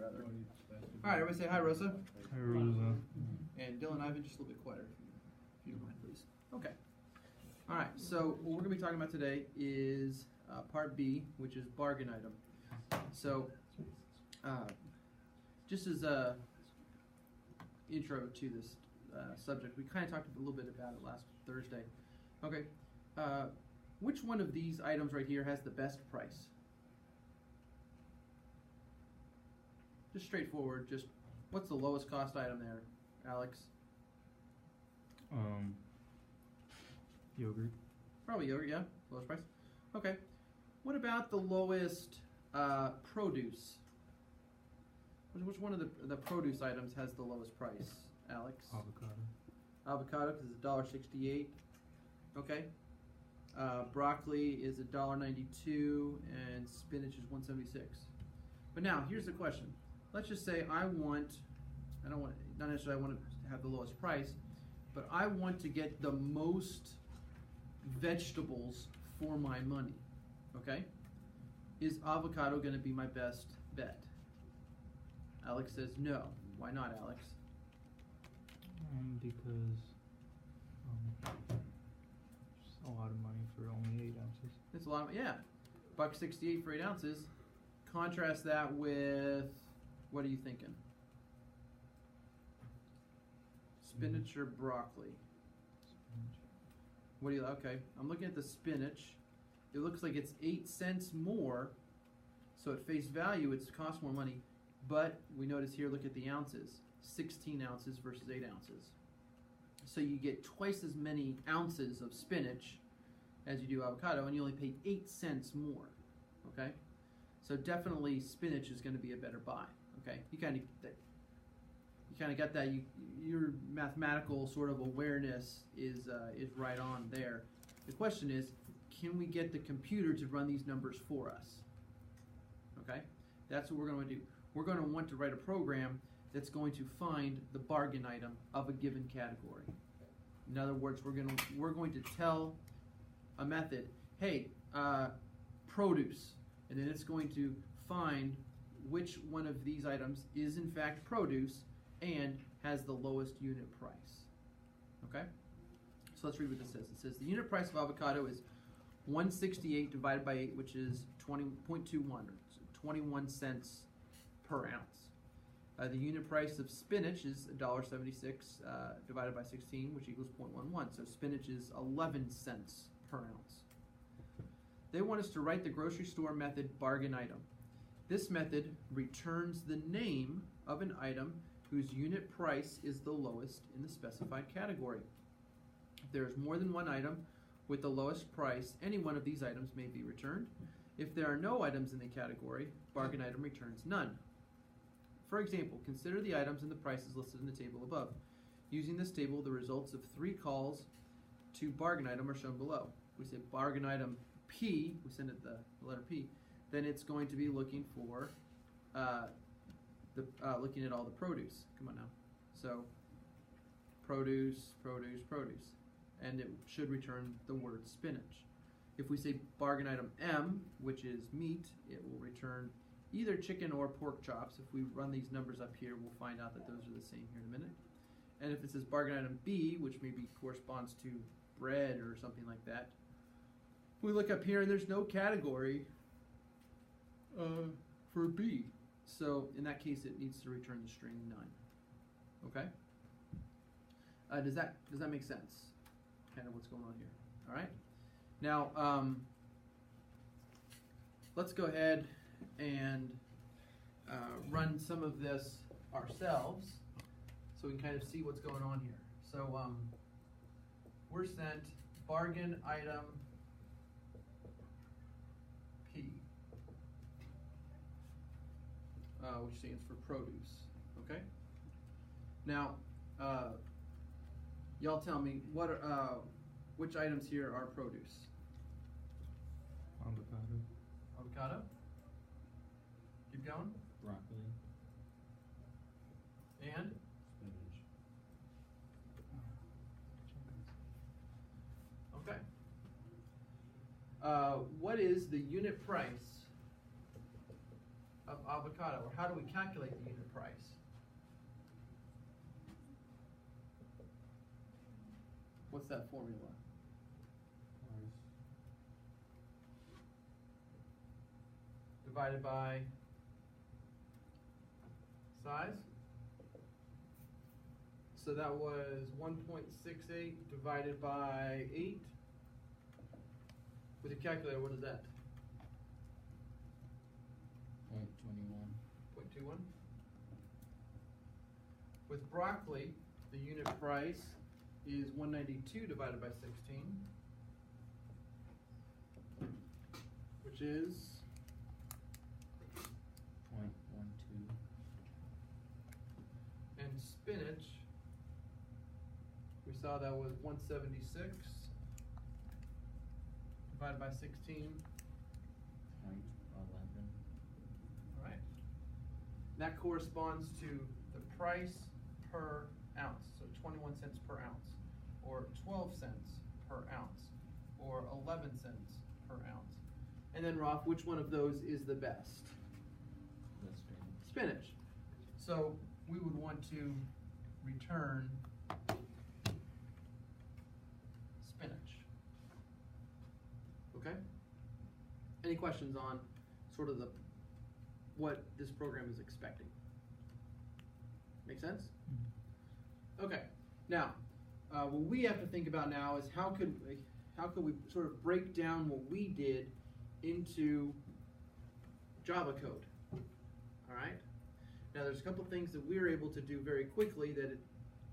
rather. All right, everybody say hi, Rosa. Hi, Rosa. And Dylan Ivan, just a little bit quieter, if you don't mind, please. Okay. All right, so what we're going to be talking about today is Part B, which is bargain item. So, just as a intro to this subject, we kind of talked a little bit about it last Thursday. Okay, which one of these items right here has the best price? Just straightforward, just what's the lowest cost item there, Alex? Yogurt. Probably yogurt, yeah, lowest price. Okay, what about the lowest produce? Which one of the produce items has the lowest price, Alex? Avocado. Avocado, because it's $1.68. Okay. Broccoli is $1.92, and spinach is $1.76. But now, here's the question. Let's just say not necessarily I want to have the lowest price, but I want to get the most vegetables for my money. Okay? Is avocado going to be my best bet? Alex says no. Why not, Alex? Because it's a lot of money for only 8 ounces. It's a lot of, yeah. $1.68 for 8 ounces. Contrast that with, what are you thinking? Spinach or broccoli? Spinach. What do you, okay, I'm looking at the spinach. It looks like it's 8 cents more, so at face value it's cost more money, but we notice here, look at the ounces, 16 ounces versus 8 ounces. So you get twice as many ounces of spinach as you do avocado, and you only pay 8 cents more, okay? So definitely spinach is going to be a better buy, okay? You kind of got that. Your mathematical sort of awareness is right on there. The question is, can we get the computer to run these numbers for us? Okay, that's what we're going to do. We're going to want to write a program that's going to find the bargain item of a given category. In other words, we're going to tell a method, hey, produce, and then it's going to find which one of these items is in fact produce and has the lowest unit price. Okay? So let's read what this says. It says the unit price of avocado is $1.68 divided by 8, which is 20.21, or 21 cents per ounce. The unit price of spinach is $1.76 divided by 16, which equals 0.11. So spinach is 11 cents per ounce. They want us to write the grocery store method bargain item. This method returns the name of an item whose unit price is the lowest in the specified category. If there is more than one item with the lowest price, any one of these items may be returned. If there are no items in the category, bargain item returns none. For example, consider the items and the prices listed in the table above. Using this table, the results of 3 calls to bargain item are shown below. We say bargain item P, we send it the letter P, then it's going to be looking for looking at all the produce. Come on now. So produce, produce, produce. And it should return the word spinach. If we say bargain item M, which is meat, it will return either chicken or pork chops. If we run these numbers up here, we'll find out that those are the same here in a minute. And if it says bargain item B, which maybe corresponds to bread or something like that, we look up here and there's no category for B. So in that case, it needs to return the string none. Okay? Does that make sense? Kind of what's going on here. All right? Now, let's go ahead and run some of this ourselves so we can kind of see what's going on here. So we're sent bargain item P, which stands for produce. Okay? Now, y'all tell me which items here are produce? Avocado. Avocado? Keep going. Broccoli. And? Spinach. Okay. What is the unit price of avocado, or how do we calculate the unit price? What's that formula? Divided by size. So that was 1.68 divided by 8. With a calculator, what is that? 0.21. 0.21. With broccoli, the unit price is 192 divided by 16, which is 0.12. and spinach, we saw that was 176 divided by 16. 0.11. All right. That corresponds to the price per ounce, so 21 cents per ounce, or 12 cents per ounce, or 11 cents per ounce. And then, Rolf, which one of those is the best? That's right. Spinach. So we would want to return spinach. Okay? Any questions on sort of what this program is expecting? Make sense? Okay. Now, what we have to think about now is how could we sort of break down what we did into Java code? All right. Now, there's a couple things that we're able to do very quickly that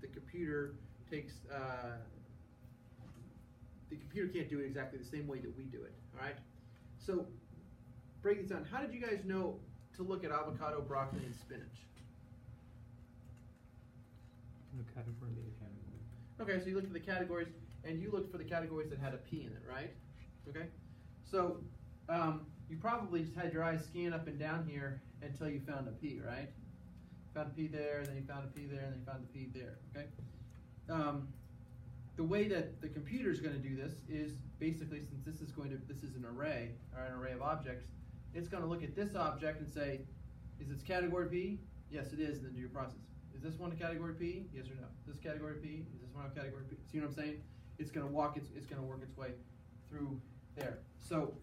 the computer takes. The computer can't do it exactly the same way that we do it. All right. So, break this down. How did you guys know to look at avocado, broccoli, and spinach? The category. Okay, so you looked at the categories, and you looked for the categories that had a P in it, right? Okay, so you probably just had your eyes scan up and down here until you found a P, right? Found a P there, and then you found a P there, and then you found a P there, okay? The way that the computer is going to do this is basically, since this is an array, or an array of objects, it's going to look at this object and say, is this category P? Yes, it is, and then do your process. Is this one a category P? Yes or no? This category P? Is this one a category P? See what I'm saying? It's going to work its way through there. So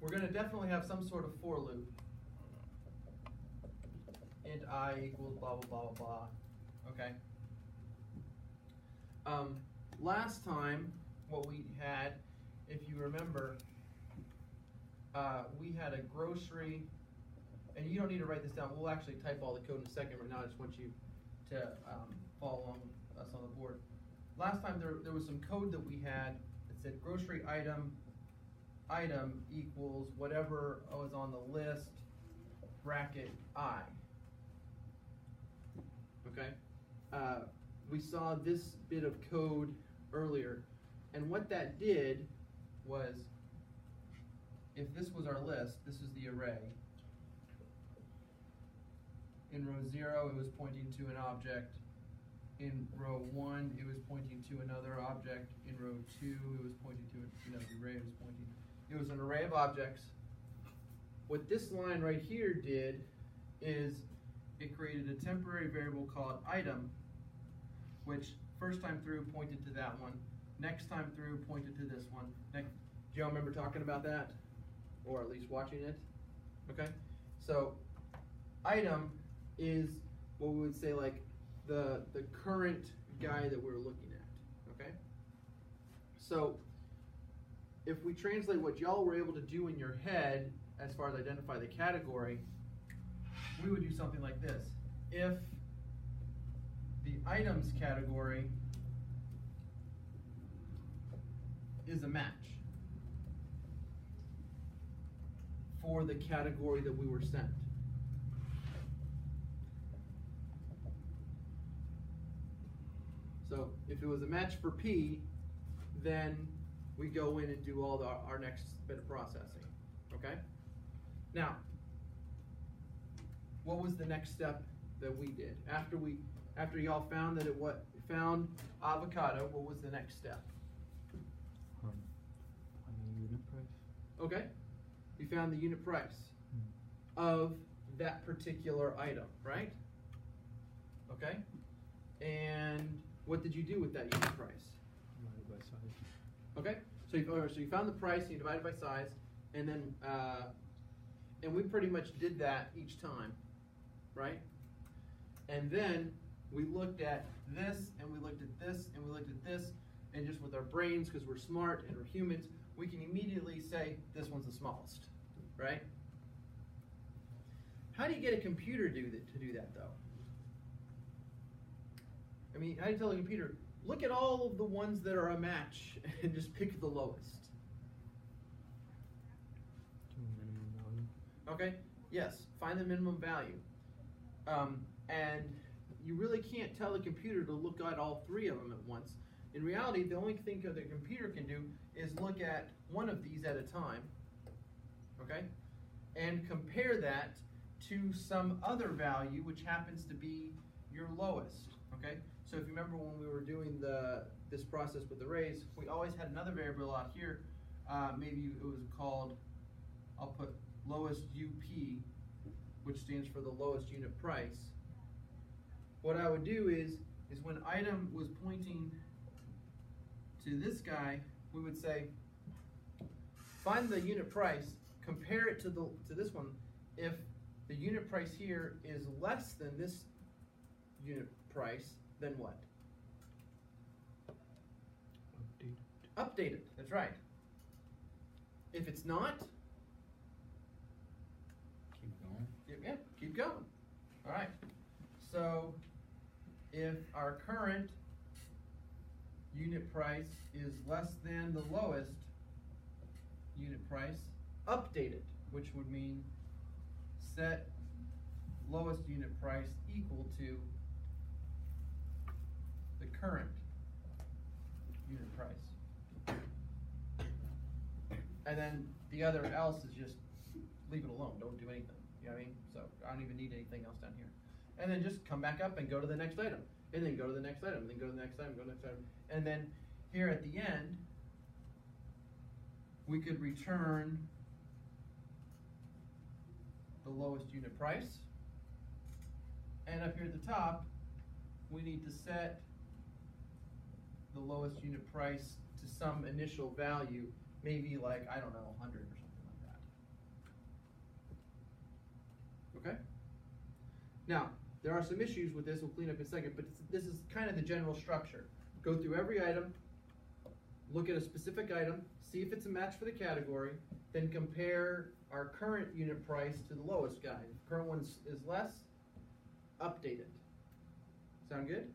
we're going to definitely have some sort of for loop. Int I equals blah blah blah blah blah. Okay. Last time, what we had, if you remember, we had a grocery. And you don't need to write this down. We'll actually type all the code in a second. Right now, I just want you to follow along with us on the board. Last time, there was some code that we had that said grocery item equals whatever was on the list, bracket I. Okay? We saw this bit of code earlier. And what that did was, if this was our list, this is the array. In row 0, it was pointing to an object. In row 1, it was pointing to another object. In row 2, it was pointing to another array. It was an array of objects. What this line right here did is it created a temporary variable called item, which first time through pointed to that one. Next time through pointed to this one. Do y'all remember talking about that? Or at least watching it? Okay? So, item is what we would say like the current guy that we're looking at, okay? So if we translate what y'all were able to do in your head as far as identify the category, we would do something like this. If the items category is a match for the category that we were sent. So if it was a match for P, then we go in and do all our next bit of processing, okay? Now, what was the next step that we did? After y'all found that found avocado, what was the next step? On the unit price. Okay. You found the unit price of that particular item, right? Okay? And what did you do with that unit price? Divided by size. Okay? So you found the price, and you divided by size, and then, and we pretty much did that each time, right? And then we looked at this, and we looked at this, and we looked at this, and just with our brains, because we're smart and we're humans, we can immediately say, this one's the smallest, right? How do you get a computer to do that, though? I mean, how do you tell a computer, look at all of the ones that are a match, and just pick the lowest? To a minimum value. Okay, yes, find the minimum value. And you really can't tell a computer to look at all three of them at once. In reality, the only thing that the computer can do is look at one of these at a time, okay, and compare that to some other value, which happens to be your lowest, okay? So if you remember when we were doing this process with arrays, we always had another variable out here. Maybe it was called, I'll put lowest UP, which stands for the lowest unit price. What I would do is when item was pointing to this guy, we would say, find the unit price, compare it to this one. If the unit price here is less than this unit price, then what? Update it, that's right. If it's not, Keep going. yeah, keep going. All right. So if our current unit price is less than the lowest unit price, update it, which would mean set lowest unit price equal to the current unit price. And then the other else is just leave it alone, don't do anything. You know what I mean? So I don't even need anything else down here. And then just come back up and go to the next item. And then go to the next item, and then go to the next item, go to the next item. And then here at the end, we could return the lowest unit price. And up here at the top, we need to set the lowest unit price to some initial value, maybe like, I don't know, 100 or something like that. Okay? Now, there are some issues with this, we'll clean up in a second, but this is kind of the general structure. Go through every item, look at a specific item, see if it's a match for the category, then compare our current unit price to the lowest guy. If the current one is less, update it. Sound good?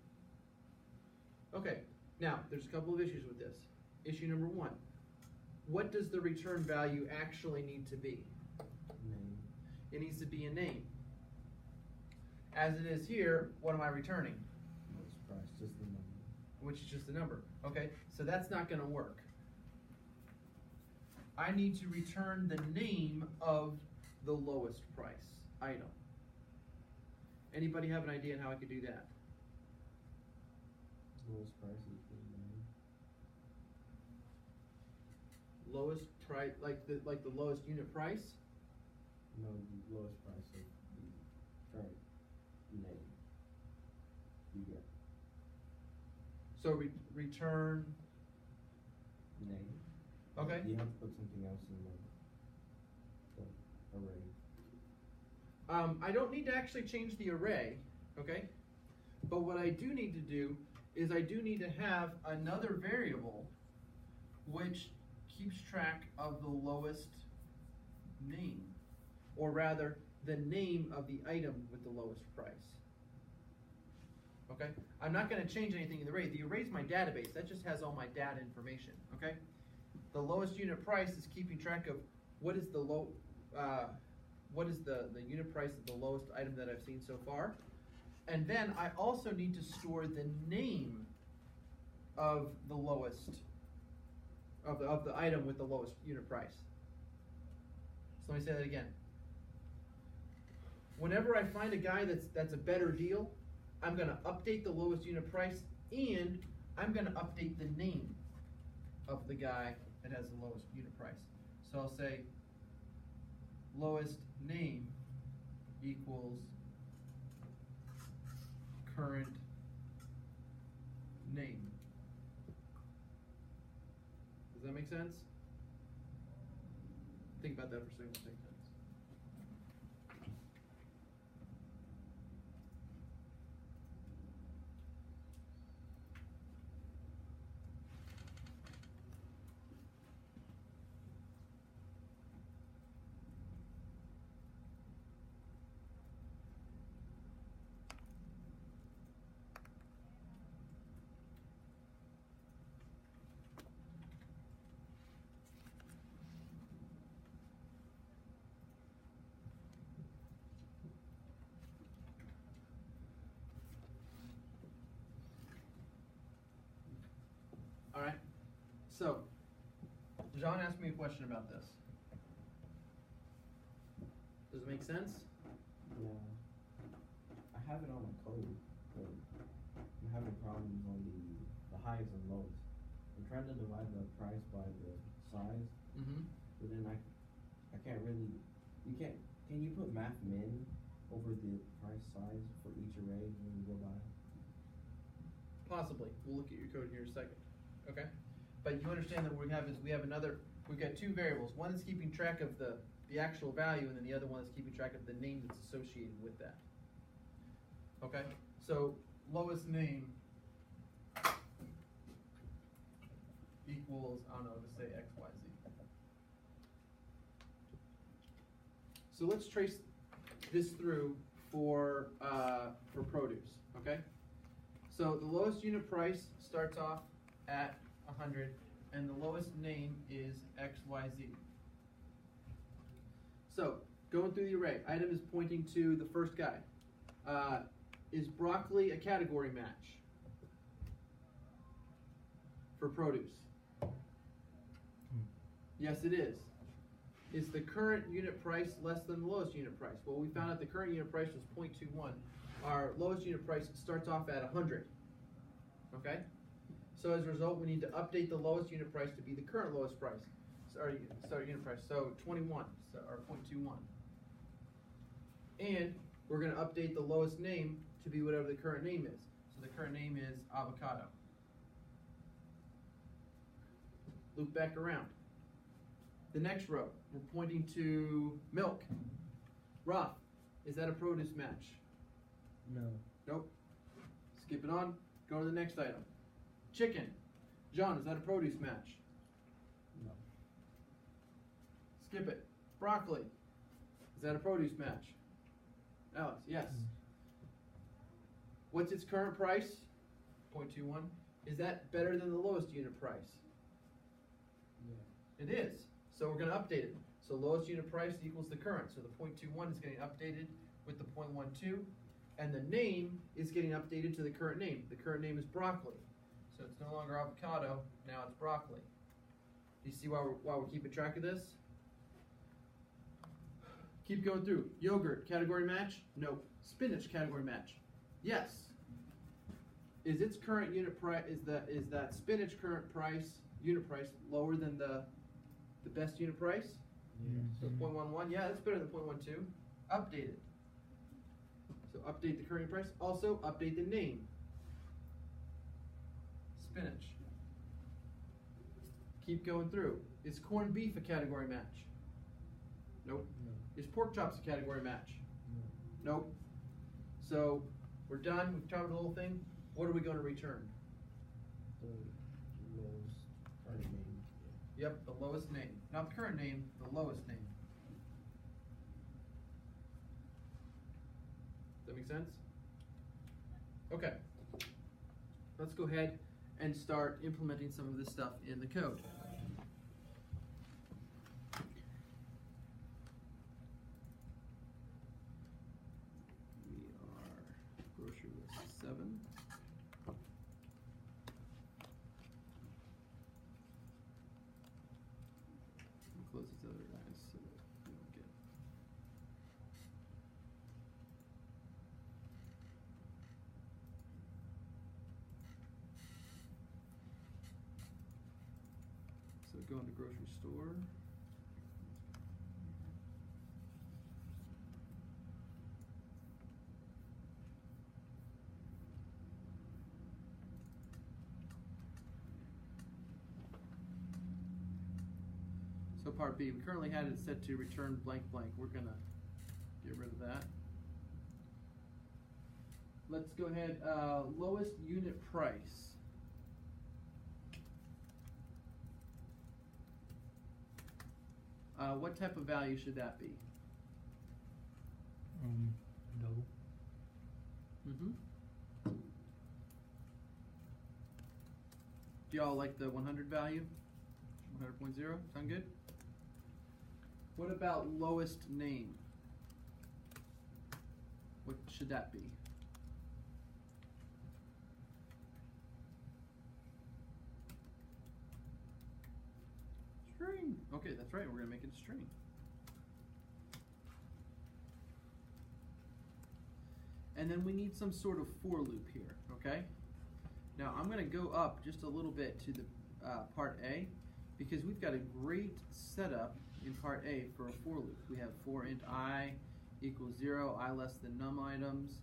Okay, now there's a couple of issues with this. Issue number one, what does the return value actually need to be? Name. It needs to be a name. As it is here, what am I returning? Lowest price, just the number. Which is just a number. Okay, so that's not going to work. I need to return the name of the lowest price item. Anybody have an idea on how I could do that? Lowest price is the name. Lowest price, like the lowest unit price? No, the lowest price of the current name. You get So return. name. Okay. You have to put something else in the array. I don't need to actually change the array, okay? But what I do need to do is I do need to have another variable which keeps track of the lowest name, or rather the name of the item with the lowest price. Okay? I'm not going to change anything in the array. The array is my database. That just has all my data information, okay? The lowest unit price is keeping track of what is the unit price of the lowest item that I've seen so far. And then I also need to store the name of the lowest, of the item with the lowest unit price. So let me say that again. Whenever I find a guy that's a better deal, I'm going to update the lowest unit price, and I'm going to update the name of the guy that has the lowest unit price. So I'll say lowest name equals current name. Does that make sense? Think about that for a second. It'll make sense. All right. So, John asked me a question about this. Does it make sense? Yeah. I have it on my code, but I'm having problems on the highs and lows. I'm trying to divide the price by the size, Mm-hmm. but then I can't really, can you put math min over the price size for each array when you go by? Possibly. We'll look at your code here in a second. Okay? But you understand that what we've got two variables. One is keeping track of the actual value, and then the other one is keeping track of the name that's associated with that. Okay? So, lowest name equals, I don't know, let's say X, Y, Z. So let's trace this through for produce, okay? So the lowest unit price starts off at 100, and the lowest name is XYZ. So, going through the array, item is pointing to the first guy. Is broccoli a category match for produce? Yes, it is. Is the current unit price less than the lowest unit price? Well, we found out the current unit price was 0.21. Our lowest unit price starts off at 100. Okay? So as a result, we need to update the lowest unit price to be the current lowest price. Sorry, unit price. So 21, or 0.21. And we're going to update the lowest name to be whatever the current name is. So the current name is avocado. Loop back around. The next row, we're pointing to milk. Rough, is that a produce match? No. Nope. Skip it on, go to the next item. Chicken. John, is that a produce match? No. Skip it. Broccoli. Is that a produce match? Alex, yes. What's its current price? 0.21. Is that better than the lowest unit price? Yeah. It is. So we're going to update it. So lowest unit price equals the current. So the 0.21 is getting updated with the 0.12. And the name is getting updated to the current name. The current name is broccoli. So it's no longer avocado, now it's broccoli. Do you see why we're keeping track of this? Keep going through. Yogurt, category match? Nope. Spinach, category match? Yes. Is its current unit price, is that spinach current price, unit price, lower than the best unit price? Yes. So 0.11, yeah, that's better than 0.12. Update it. So update the current price. Also, update the name. Spinach. Keep going through. Is corned beef a category match? Nope. No. Is pork chops a category match? No. Nope. So we're done. We've covered the whole thing. What are we going to return? The lowest current name. Yep, the lowest name. Not the current name, the lowest name. Does that make sense? Okay. Let's go ahead and start implementing some of this stuff in the code. We are grocery list 7. I'll close these other guys so that we don't get. So go into grocery store. So part B, we currently had it set to return blank blank. We're gonna get rid of that. Let's go ahead, lowest unit price. What type of value should that be? Double. Mm-hmm. Do y'all like the 100 value? 100.0, sound good? What about lowest name? What should that be? String. Okay, that's right, we're gonna make it a string. And then we need some sort of for loop here, okay? Now I'm gonna go up just a little bit to the part A, because we've got a great setup in part A for a for loop. We have for int I equals 0, I less than num items,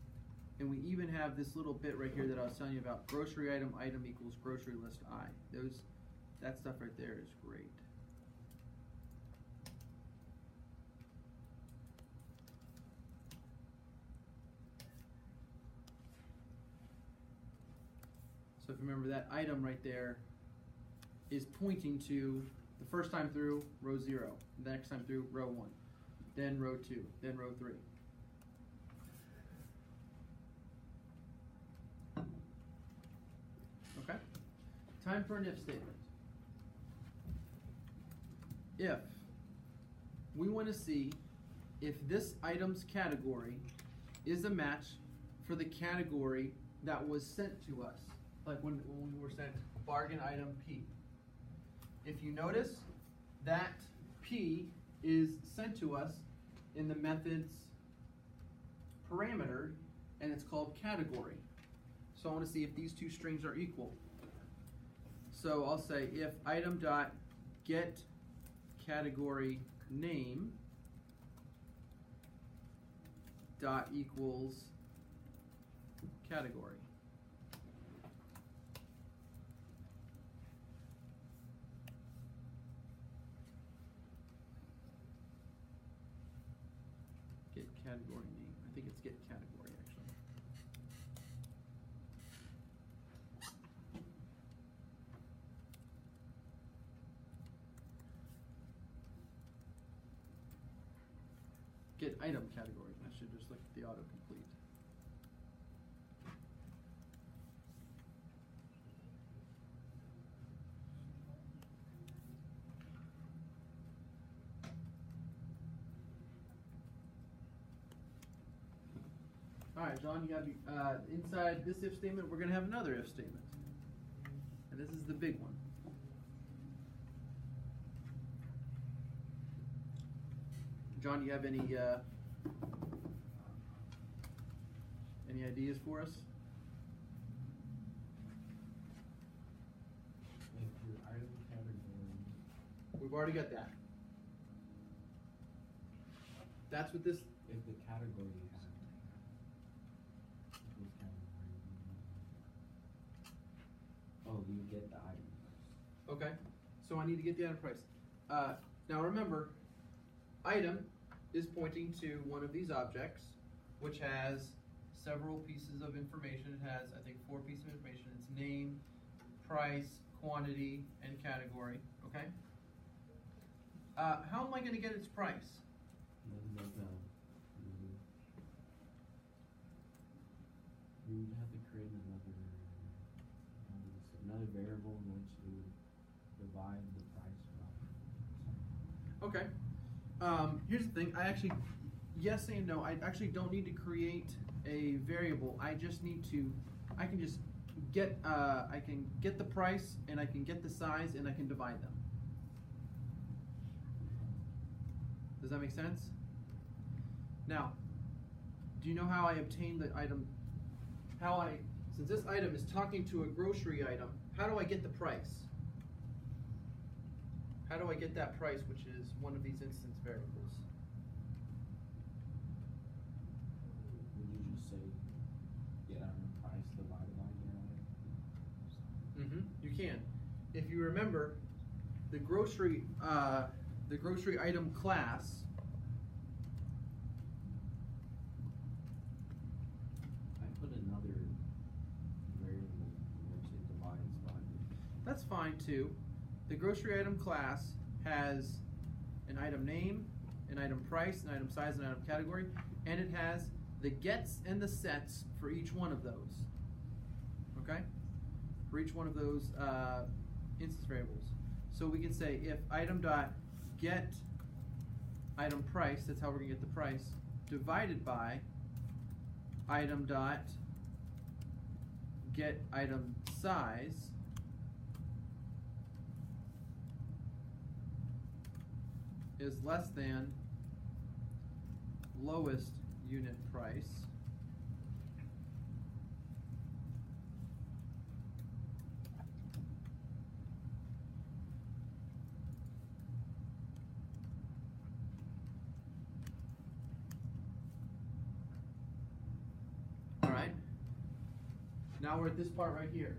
and we even have this little bit right here that I was telling you about, grocery item equals grocery list I. That stuff right there is great. So if you remember, that item right there is pointing to the first time through row 0, the next time through row 1, then row 2, then row 3. Okay? Time for an if statement. If we want to see if this item's category is a match for the category that was sent to us, like when we were sent bargain item P. If you notice, that P is sent to us in the method's parameter, and it's called category. So I want to see if these two strings are equal. So I'll say if item dot get category name dot equals category. Get category name. I think it's get category actually. Get item category. I should just look at the autocomplete. All right, John, you have inside this if statement, we're going to have another if statement. And this is the big one. John, do you have any ideas for us? If your item category, We've already got that. That's what this. if the category you have, equals category, oh, you get the item. Okay, so I need to get the item price. Now remember, item is pointing to one of these objects, which has several pieces of information. It has, I think, 4 pieces of information. It's name, price, quantity, and category. Okay. How am I going to get its price? You would have to create another variable in which you divide the price by. Okay. Here's the thing. Yes and no. I actually don't need to create a variable. I just need to. I can just get. I can get the price, and I can get the size, and I can divide them. Does that make sense? Now, do you know how I obtain the item? Since this item is talking to a grocery item, how do I get the price? How do I get that price, which is one of these instance variables? Would you just say get item price divided by get item? You can. If you remember, the grocery the grocery item class, I put another variable in which it divides by. that's fine too. The grocery item class has an item name, an item price, an item size, an item category, and it has the gets and the sets for each one of those. Okay? For each one of those instance variables. So we can say if item dot get item price, that's how we're gonna get the price, divided by item dot get item size is less than lowest unit price Alright, now we're at this part right here.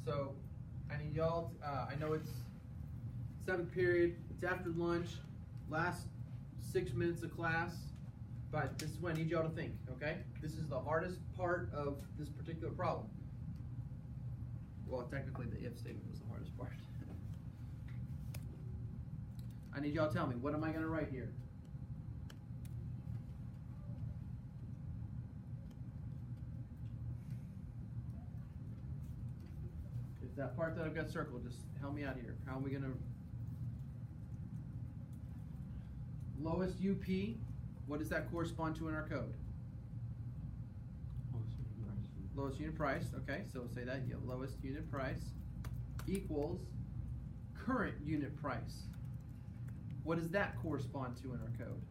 So I need y'all I know it's 7th period, it's after lunch, last 6 minutes of class, but this is what I need y'all to think, okay? This is the hardest part of this particular problem. Well, technically the if statement was the hardest part. I need y'all to tell me, what am I gonna write here? It's that part that I've got circled, just help me out here. How are we gonna... Lowest UP, what does that correspond to in our code? Lowest unit price, okay, so we'll say that, yeah, lowest unit price equals current unit price. What does that correspond to in our code?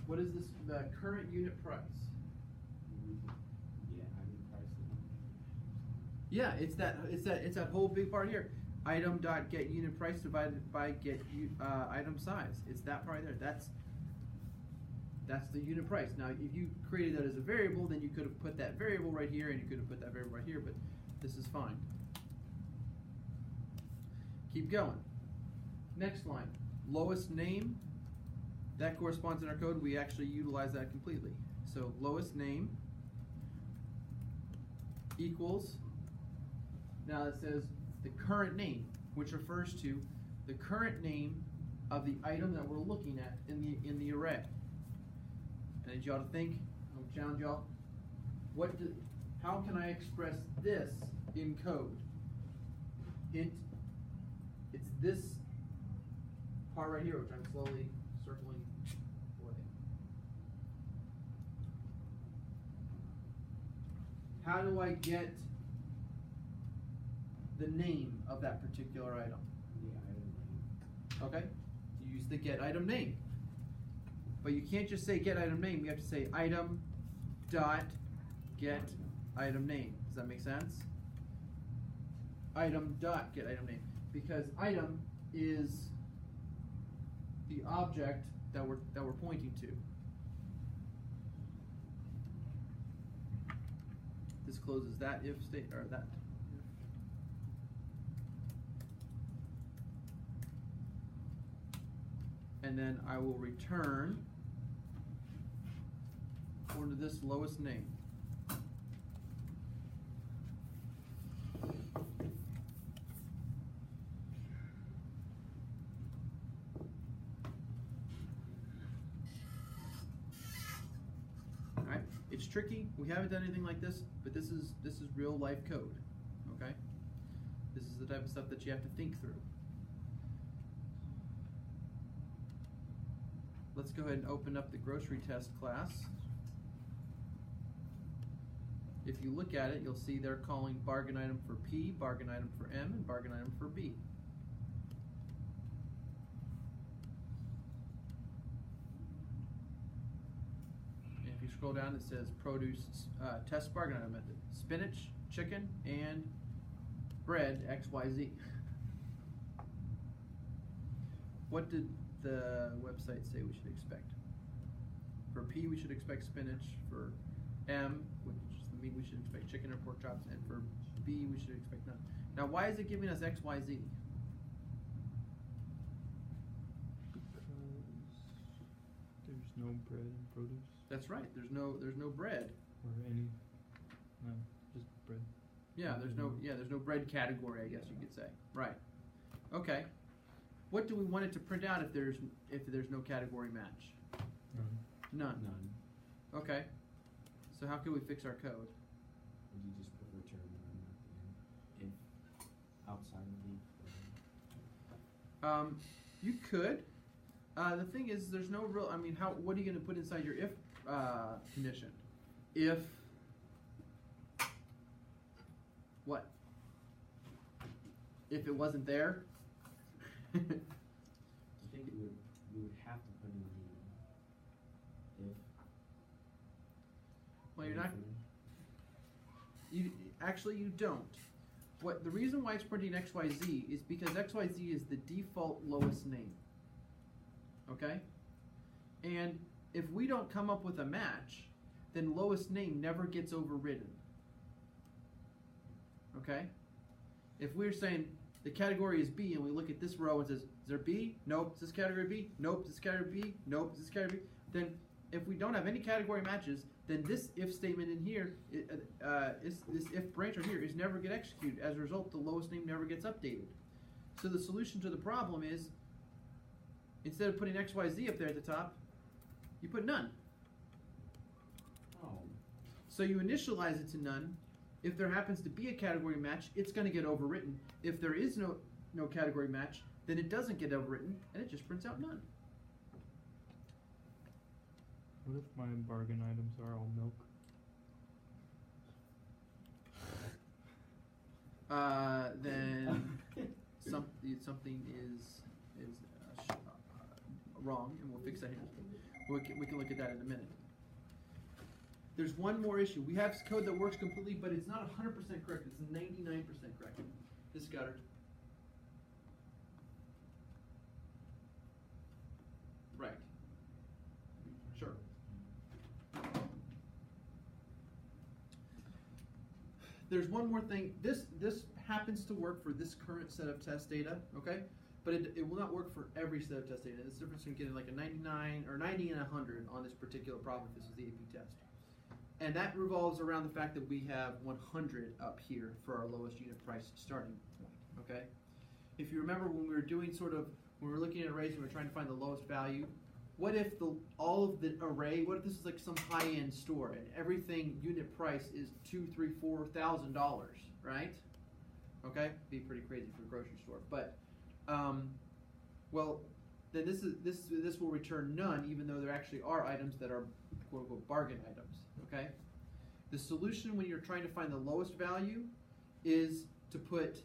What is this, the current unit price? Yeah, it's that whole big part here. Item dot get unit price divided by get item size. It's that part right there. That's the unit price. Now, if you created that as a variable, then you could have put that variable right here, and you could have put that variable right here. But this is fine. Keep going. Next line, lowest name. That corresponds in our code. We actually utilize that completely. So lowest name equals. Now it says the current name, which refers to the current name of the item that we're looking at in the array. I need y'all to think. I'll challenge y'all. How can I express this in code? It's this part right here, which I'm slowly circling away. How do I get the name of that particular item? The item name. Okay, you use the get item name. But you can't just say get item name, you have to say item dot get item name. Does that make sense? Item dot get item name. Because item is the object that we're pointing to. This closes that if state or that. And then I will return according to this lowest name. Alright, it's tricky. We haven't done anything like this, but this is real life code. Okay? This is the type of stuff that you have to think through. Let's go ahead and open up the grocery test class. If you look at it, you'll see they're calling bargain item for P, bargain item for M, and bargain item for B. And if you scroll down, it says produce test bargain item method. Spinach, chicken, and bread, XYZ. What did the website say we should expect? For P, we should expect spinach. For M, which is the meat, we should expect chicken or pork chops. And for B, we should expect none. Now, why is it giving us X, Y, Z? Because there's no bread and produce. That's right. There's no bread. Or any, no, just bread. Yeah, there's no bread category, I guess you could say. Right. Okay. What do we want it to print out if there's no category match? None. None. Okay. So how can we fix our code? Would you just put return none at the end? If outside of the You could. The thing is, there's no real. I mean, what are you going to put inside your if condition? If what? If it wasn't there? I think you would have to put in the if. Well, you're not. You don't. What the reason why it's printing XYZ is because XYZ is the default lowest name. Okay? And if we don't come up with a match, then lowest name never gets overridden. Okay? If we're saying the category is B and we look at this row and says, is there B? Nope. Is this category B? Nope. Is this category B? Nope. Is this category B? Then if we don't have any category matches, then this if statement in here, this if branch right here is never get executed. As a result, the lowest name never gets updated. So the solution to the problem is, instead of putting XYZ up there at the top, you put none. Oh. So you initialize it to none. If there happens to be a category match, it's going to get overwritten. If there is no category match, then it doesn't get overwritten, and it just prints out none. What if my bargain items are all milk? Then something is wrong, and we'll fix that here. We can look at that in a minute. There's one more issue. We have code that works completely, but it's not 100% correct. It's 99% correct. This gutter. Right. Sure. There's one more thing. This happens to work for this current set of test data, okay? But it will not work for every set of test data. There's a difference between getting like a 99 or 90 and 100 on this particular problem if this is the AP test. And that revolves around the fact that we have 100 up here for our lowest unit price starting point, okay? If you remember when we were doing when we were looking at arrays and we were trying to find the lowest value, what if all of the array, what if this is like some high-end store and everything unit price is $2,000, $3,000, $4,000, right? Okay, be pretty crazy for a grocery store, but well, then this will return none, even though there actually are items that are quote unquote bargain items. Okay, the solution when you're trying to find the lowest value is to put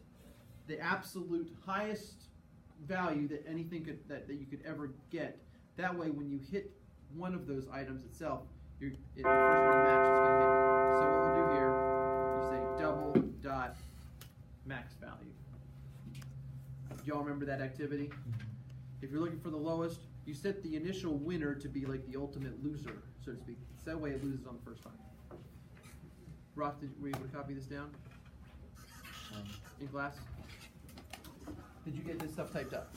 the absolute highest value that anything that you could ever get. That way, when you hit one of those items itself, the first one match is going to hit. So what we'll do here, you say double dot max value. Do y'all remember that activity? If you're looking for the lowest, you set the initial winner to be like the ultimate loser, so to speak. So that way it loses on the first time. Roth, were you able to copy this down in class? Did you get this stuff typed up?